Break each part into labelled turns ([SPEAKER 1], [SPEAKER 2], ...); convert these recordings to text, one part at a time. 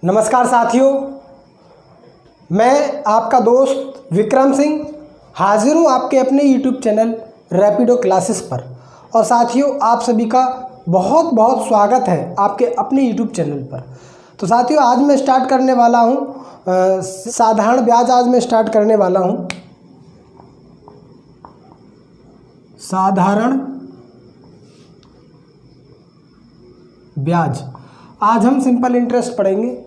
[SPEAKER 1] नमस्कार साथियों, मैं आपका दोस्त विक्रम सिंह हाजिर हूँ आपके अपने YouTube चैनल रैपिडो क्लासेस पर। और साथियों, आप सभी का बहुत बहुत स्वागत है आपके अपने YouTube चैनल पर। तो साथियों, आज मैं स्टार्ट करने वाला हूँ साधारण ब्याज। आज मैं स्टार्ट करने वाला हूँ साधारण ब्याज। आज हम सिंपल इंटरेस्ट पढ़ेंगे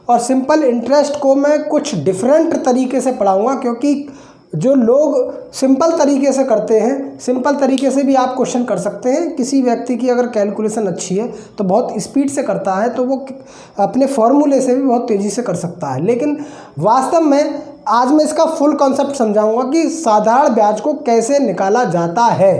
[SPEAKER 1] और सिंपल इंटरेस्ट को मैं कुछ डिफरेंट तरीके से पढ़ाऊंगा, क्योंकि जो लोग सिंपल तरीके से करते हैं, सिंपल तरीके से भी आप क्वेश्चन कर सकते हैं। किसी व्यक्ति की अगर कैलकुलेशन अच्छी है तो बहुत स्पीड से करता है, तो वो अपने फॉर्मूले से भी बहुत तेज़ी से कर सकता है। लेकिन वास्तव में आज मैं इसका फुल कॉन्सेप्ट समझाऊंगा कि साधारण ब्याज को कैसे निकाला जाता है।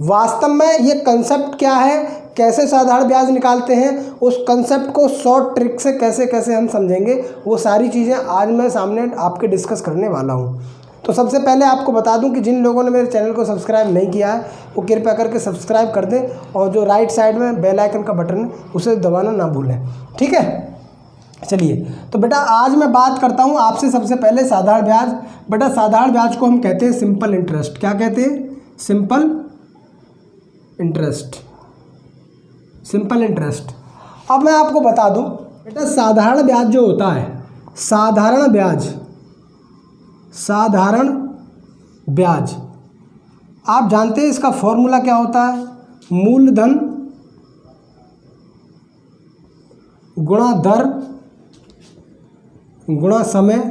[SPEAKER 1] वास्तव में ये कंसेप्ट क्या है, कैसे साधारण ब्याज निकालते हैं, उस कंसेप्ट को शॉर्ट ट्रिक से कैसे कैसे हम समझेंगे, वो सारी चीज़ें आज मैं सामने आपके डिस्कस करने वाला हूँ। तो सबसे पहले आपको बता दूं कि जिन लोगों ने मेरे चैनल को सब्सक्राइब नहीं किया है वो कृपया करके सब्सक्राइब कर दें, और जो राइट साइड में बेल आइकन का बटन है उसे दबाना ना भूलें। ठीक है, चलिए। तो बेटा आज मैं बात करता हूँ आपसे सबसे पहले साधारण ब्याज। बेटा साधारण ब्याज को हम कहते हैं सिंपल इंटरेस्ट। क्या कहते हैं? Simple interest. Simple interest. अब मैं आपको बता दूं बेटा, साधारण ब्याज जो होता है, साधारण ब्याज, साधारण ब्याज आप जानते हैं इसका फॉर्मूला क्या होता है? मूलधन गुणा दर गुणा समय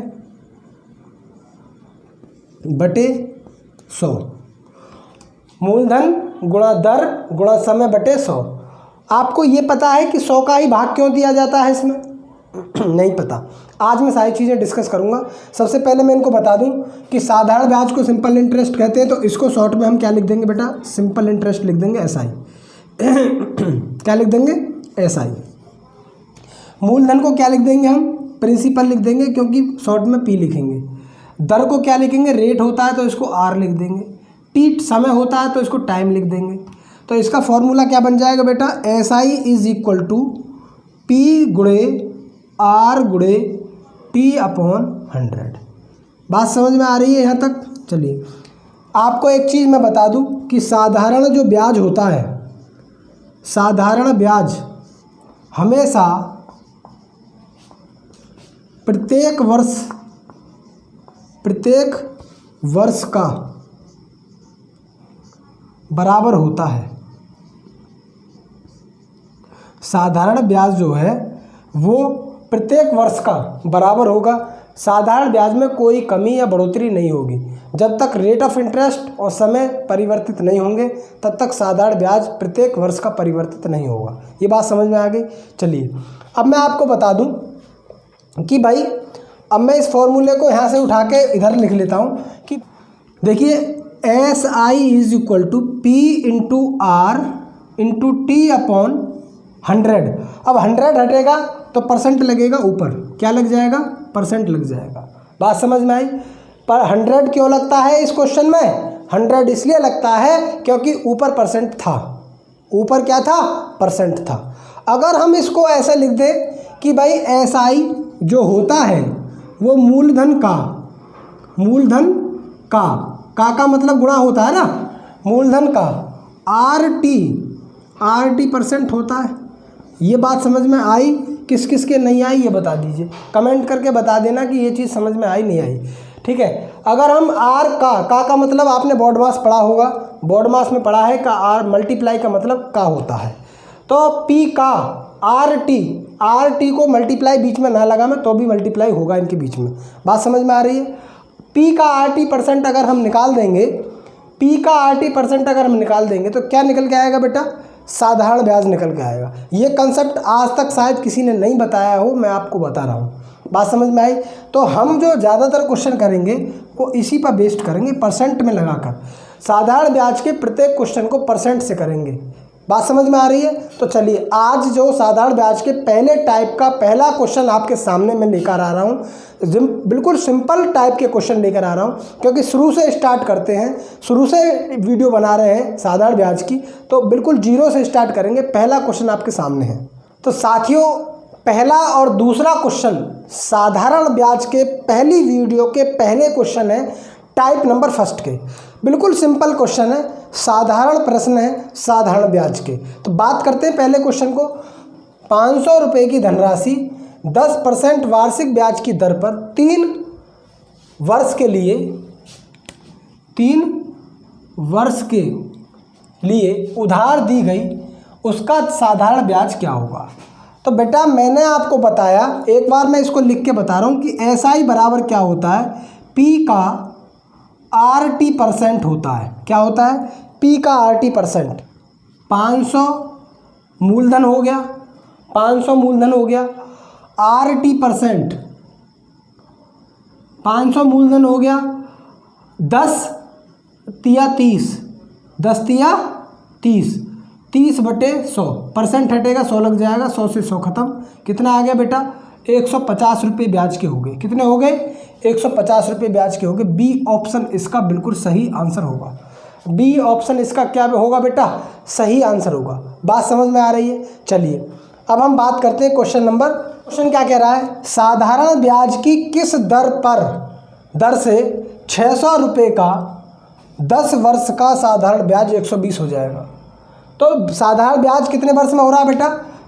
[SPEAKER 1] बटे 100। मूलधन गुणा दर गुणा समय बटे 100। आपको ये पता है कि 100 का ही भाग क्यों दिया जाता है इसमें? नहीं पता। आज मैं सारी चीज़ें डिस्कस करूंगा। सबसे पहले मैं इनको बता दूं कि साधारण ब्याज को सिंपल इंटरेस्ट कहते हैं, तो इसको शॉर्ट में हम क्या लिख देंगे बेटा? सिंपल इंटरेस्ट लिख देंगे, SI। क्या लिख देंगे? SI। मूलधन को क्या लिख देंगे हम? प्रिंसिपल लिख देंगे, क्योंकि शॉर्ट में P लिखेंगे। दर को क्या लिखेंगे? रेट होता है तो इसको R लिख देंगे। T समय होता है तो इसको टाइम लिख देंगे। तो इसका फॉर्मूला क्या बन जाएगा बेटा? SI is equal to P गुणे R गुणे T/100। बात समझ में आ रही है यहाँ तक? चलिए, आपको एक चीज़ मैं बता दूं कि साधारण जो ब्याज होता है, साधारण ब्याज हमेशा प्रत्येक वर्ष का बराबर होता है। साधारण ब्याज जो है वो प्रत्येक वर्ष का बराबर होगा। साधारण ब्याज में कोई कमी या बढ़ोतरी नहीं होगी। जब तक रेट ऑफ इंटरेस्ट और समय परिवर्तित नहीं होंगे तब तक साधारण ब्याज प्रत्येक वर्ष का परिवर्तित नहीं होगा। ये बात समझ में आ गई? चलिए, अब मैं आपको बता दूं कि भाई, अब मैं इस फॉर्मूले को यहाँ से उठा के इधर लिख लेता हूँ कि देखिए, SI is equal to P into R into T/100। अब 100 हटेगा तो परसेंट लगेगा ऊपर। क्या लग जाएगा? परसेंट लग जाएगा। बात समझ में आई? पर 100 क्यों लगता है इस क्वेश्चन में? 100 इसलिए लगता है क्योंकि ऊपर परसेंट था। ऊपर क्या था? परसेंट था। अगर हम इसको ऐसे लिख दें कि भाई SI जो होता है वो मूलधन का मतलब गुणा होता है ना, मूलधन का RT परसेंट होता है। ये बात समझ में आई? किस किस के नहीं आई ये बता दीजिए, कमेंट करके बता देना कि ये चीज़ समझ में आई नहीं आई। ठीक है, अगर हम R का मतलब आपने बोर्ड मास पढ़ा होगा, बोर्ड मास में पढ़ा है का R मल्टीप्लाई का मतलब का होता है। तो P का RT को मल्टीप्लाई बीच में ना लगा मैं तो भी मल्टीप्लाई होगा इनके बीच में। बात समझ में आ रही है? P का RT परसेंट अगर हम निकाल देंगे, P का RT परसेंट अगर हम निकाल देंगे तो क्या निकल के आएगा बेटा? साधारण ब्याज निकल के आएगा। ये कंसेप्ट आज तक शायद किसी ने नहीं बताया हो, मैं आपको बता रहा हूँ। बात समझ में आई? तो हम जो ज़्यादातर क्वेश्चन करेंगे वो इसी पर बेस्ड करेंगे, परसेंट में लगाकर। साधारण ब्याज के प्रत्येक क्वेश्चन को परसेंट से करेंगे। बात समझ में आ रही है? तो चलिए, आज जो साधारण ब्याज के पहले टाइप का पहला क्वेश्चन आपके सामने मैं लेकर आ रहा हूँ। बिल्कुल सिंपल टाइप के क्वेश्चन लेकर आ रहा हूँ, क्योंकि शुरू से स्टार्ट करते हैं, शुरू से वीडियो बना रहे हैं साधारण ब्याज की, तो बिल्कुल जीरो से स्टार्ट करेंगे। पहला क्वेश्चन आपके सामने है। तो साथियों, पहला और दूसरा क्वेश्चन साधारण ब्याज के पहली वीडियो के पहले क्वेश्चन है टाइप नंबर फर्स्ट के। बिल्कुल सिंपल क्वेश्चन है, साधारण प्रश्न है साधारण ब्याज के। तो बात करते हैं पहले क्वेश्चन को। 500 रुपये की धनराशि 10% वार्षिक ब्याज की दर पर 3 वर्ष के लिए उधार दी गई, उसका साधारण ब्याज क्या होगा। तो बेटा मैंने आपको बताया, एक बार मैं इसको लिख के बता रहा हूँ कि SI बराबर क्या होता है, P का RT% होता है। क्या होता है, P का RT%। 500 मूलधन हो गया, 500 मूलधन हो गया, RT%, 500 मूलधन हो गया, 10 तिया 30, 10 तिया 30, 30/100, परसेंट हटेगा 100 लग जाएगा, 100 से 100 खत्म। कितना आ गया बेटा, 150 रुपये ब्याज के हो गए। कितने हो गए, 150 रुपये ब्याज के हो गए। बी ऑप्शन इसका बिल्कुल सही आंसर होगा। बी ऑप्शन इसका क्या होगा बेटा, सही आंसर होगा। बात समझ में आ रही है। चलिए अब हम बात करते हैं क्वेश्चन क्या कह रहा है, साधारण ब्याज की किस दर से 600 रुपये का 10 वर्ष का साधारण ब्याज 120 हो जाएगा। तो साधारण ब्याज कितने वर्ष में हो रहा है बेटा,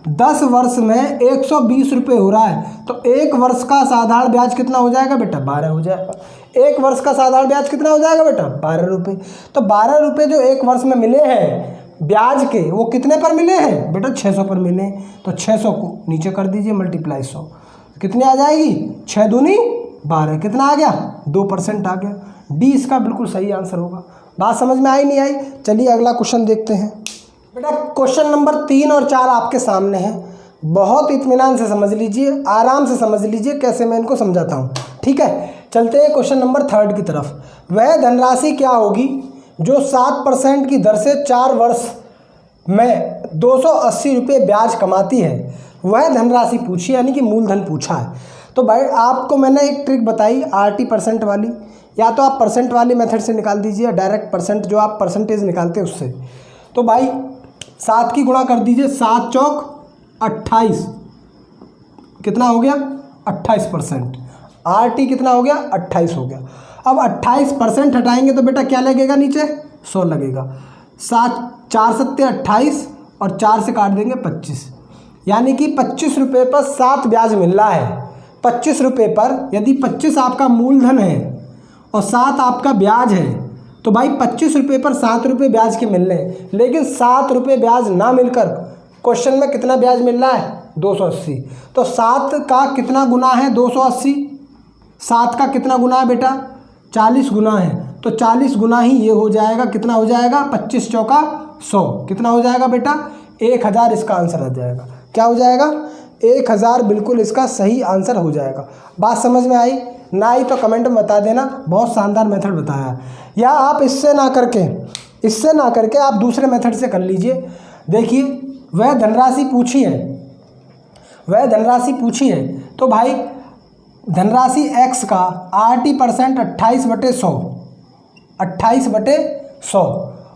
[SPEAKER 1] 10 वर्ष में 120 रुपये हो रहा है। तो 1 वर्ष का साधारण ब्याज कितना हो जाएगा बेटा, 12 हो जाएगा। 1 वर्ष का साधारण ब्याज कितना हो जाएगा बेटा, 12 रुपये। तो 12 रुपये जो 1 वर्ष में मिले हैं ब्याज के, वो कितने पर मिले हैं बेटा, 600 पर मिले हैं। तो 600 को नीचे कर दीजिए, मल्टीप्लाई 100, कितनी आ जाएगी, 6 दूनी 12, कितना आ गया, 2% आ गया। डी इसका बिल्कुल सही आंसर होगा। बात समझ में आई नहीं आई। चलिए अगला क्वेश्चन देखते हैं बेटा। क्वेश्चन नंबर 3 और 4 आपके सामने हैं। बहुत इत्मीनान से समझ लीजिए, आराम से समझ लीजिए कैसे मैं इनको समझाता हूँ, ठीक है। चलते हैं क्वेश्चन नंबर 3 की तरफ। वह धनराशि क्या होगी जो 7% की दर से 4 वर्ष में 280 रुपये ब्याज कमाती है। वह धनराशि पूछी, यानी कि मूलधन पूछा है। तो भाई आपको मैंने एक ट्रिक बताई RT% वाली, या तो आप परसेंट वाली मेथड से निकाल दीजिए, डायरेक्ट परसेंट जो आप परसेंटेज निकालते हैं उससे। तो भाई 7 की गुणा कर दीजिए, 7 चौक 28, कितना हो गया, 28%। RT कितना हो गया, 28 हो गया। अब 28% हटाएंगे तो बेटा क्या लगेगा, नीचे 100 लगेगा। 4 सत्ते 28 और 4 से काट देंगे 25, यानी कि 25 रुपये पर 7 ब्याज मिल रहा है। 25 रुपये पर यदि 25 आपका मूलधन है और 7 आपका ब्याज है, तो भाई 25 रुपये पर 7 रुपये ब्याज के मिल रहे हैं। लेकिन 7 रुपये ब्याज ना मिलकर क्वेश्चन में कितना ब्याज मिल रहा है, 280। तो 7 का कितना गुना है, 280। 7 का कितना गुना है बेटा, 40 गुना है। तो 40 गुना ही ये हो जाएगा, कितना हो जाएगा, 25 चौका 100, कितना हो जाएगा बेटा, 1000 इसका आंसर आ जाएगा। क्या हो जाएगा, 1000 बिल्कुल इसका सही आंसर हो जाएगा। बात समझ में आई ना आई तो कमेंट में बता देना। बहुत शानदार मेथड बताया। या आप इससे ना करके आप दूसरे मेथड से कर लीजिए। देखिए वह धनराशि पूछी है, तो भाई धनराशि x का RT% 28/100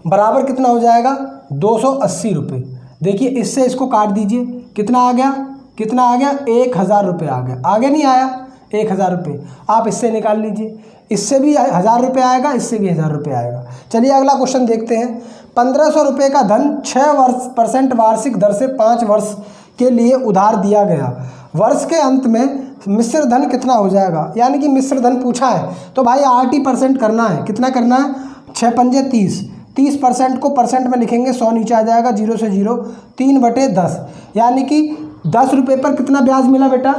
[SPEAKER 1] बराबर कितना हो जाएगा, 280 रुपये। देखिए इससे इसको काट दीजिए, कितना आ गया 1000 रुपये आ गया। आगे नहीं आया 1000 रुपये, आप इससे निकाल लीजिए। इससे भी 1000 रुपये आएगा, इससे भी 1000 रुपये आएगा। चलिए अगला क्वेश्चन देखते हैं। 1500 रुपये का धन 6% वार्षिक दर से 5 वर्ष के लिए उधार दिया गया। वर्ष के अंत में मिश्र धन कितना हो जाएगा, यानी कि मिश्र धन पूछा है। तो भाई RT% करना है। कितना करना है, 6 पंजे 30, 30% को परसेंट में लिखेंगे, 100 नीचे आ जाएगा, 0 से 0, 3/10, यानी कि 10 रुपये पर कितना ब्याज मिला बेटा,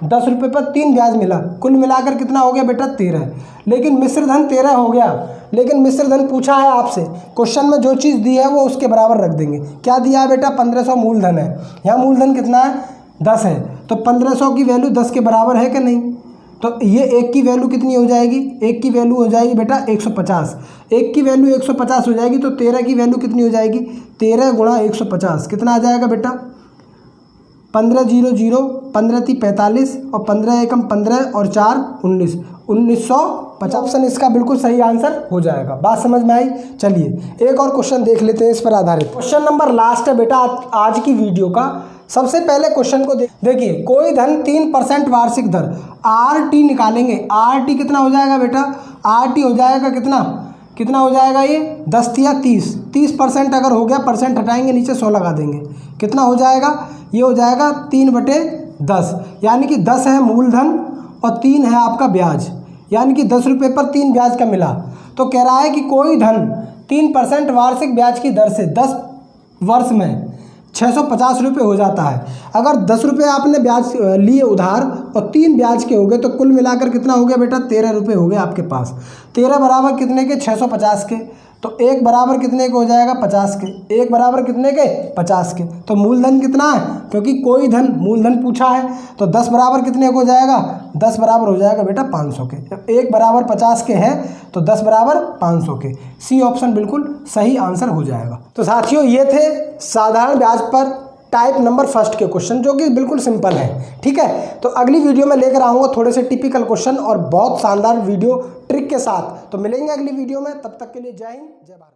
[SPEAKER 1] 10 रुपये पर 3 ब्याज मिला। कुल मिलाकर कितना हो गया बेटा, 13। लेकिन मिश्र धन 13 हो गया, लेकिन मिश्र धन पूछा है आपसे। क्वेश्चन में जो चीज़ दी है वो उसके बराबर रख देंगे। क्या दिया है बेटा, 1500 मूलधन है। यहाँ मूलधन कितना है, 10 है। तो 1500 की वैल्यू 10 के बराबर है कि नहीं। तो ये 1 की वैल्यू कितनी हो जाएगी, 1 की वैल्यू हो जाएगी बेटा 150। 1 की वैल्यू 150 हो जाएगी, तो 13 की वैल्यू कितनी हो जाएगी, 13 गुणा 150, कितना आ जाएगा बेटा, 15 0 0, 15 3 45 और 15 एकम 15 और 4 19, 1950। ऑप्शन इसका बिल्कुल सही आंसर हो जाएगा। बात समझ में आई। चलिए एक और क्वेश्चन देख लेते हैं इस पर आधारित। क्वेश्चन नंबर लास्ट है बेटा आज की वीडियो का। सबसे पहले क्वेश्चन को देखिए, कोई धन 3% वार्षिक दर RT निकालेंगे। RT कितना हो जाएगा बेटा? RT हो जाएगा कितना हो जाएगा ये 10 या 30% अगर हो गया, परसेंट हटाएंगे नीचे 100 लगा देंगे, कितना हो जाएगा? ये हो जाएगा 3/10, यानी कि 10 है मूलधन और 3 है आपका ब्याज, यानी कि 10 रुपये पर 3 ब्याज का मिला। तो कह रहा है कि कोई धन 3% वार्षिक ब्याज की दर से 10 वर्ष में 650 रुपये हो जाता है। अगर 10 रुपये आपने ब्याज लिए उधार और 3 ब्याज के हो गए, तो कुल मिलाकर कितना हो गया बेटा? 13 रुपये हो गए आपके पास। 13 बराबर कितने के? 650 के। तो 1 बराबर कितने के हो जाएगा? 50 के। 1 बराबर कितने के? 50 के। तो मूलधन कितना है? क्योंकि कोई धन मूलधन पूछा है, तो 10 बराबर कितने को हो जाएगा? 10 बराबर हो जाएगा बेटा 500 के। जब 1 बराबर 50 के हैं तो 10 बराबर 500 के। सी ऑप्शन बिल्कुल सही आंसर हो जाएगा। तो साथियों, ये थे साधारण ब्याज पर टाइप नंबर फर्स्ट के क्वेश्चन, जो कि बिल्कुल सिंपल है। ठीक है, तो अगली वीडियो में लेकर आऊँगा थोड़े से टिपिकल क्वेश्चन और बहुत शानदार वीडियो ट्रिक के साथ। तो मिलेंगे अगली वीडियो में, तब तक के लिए जय हिंद, जय भारत।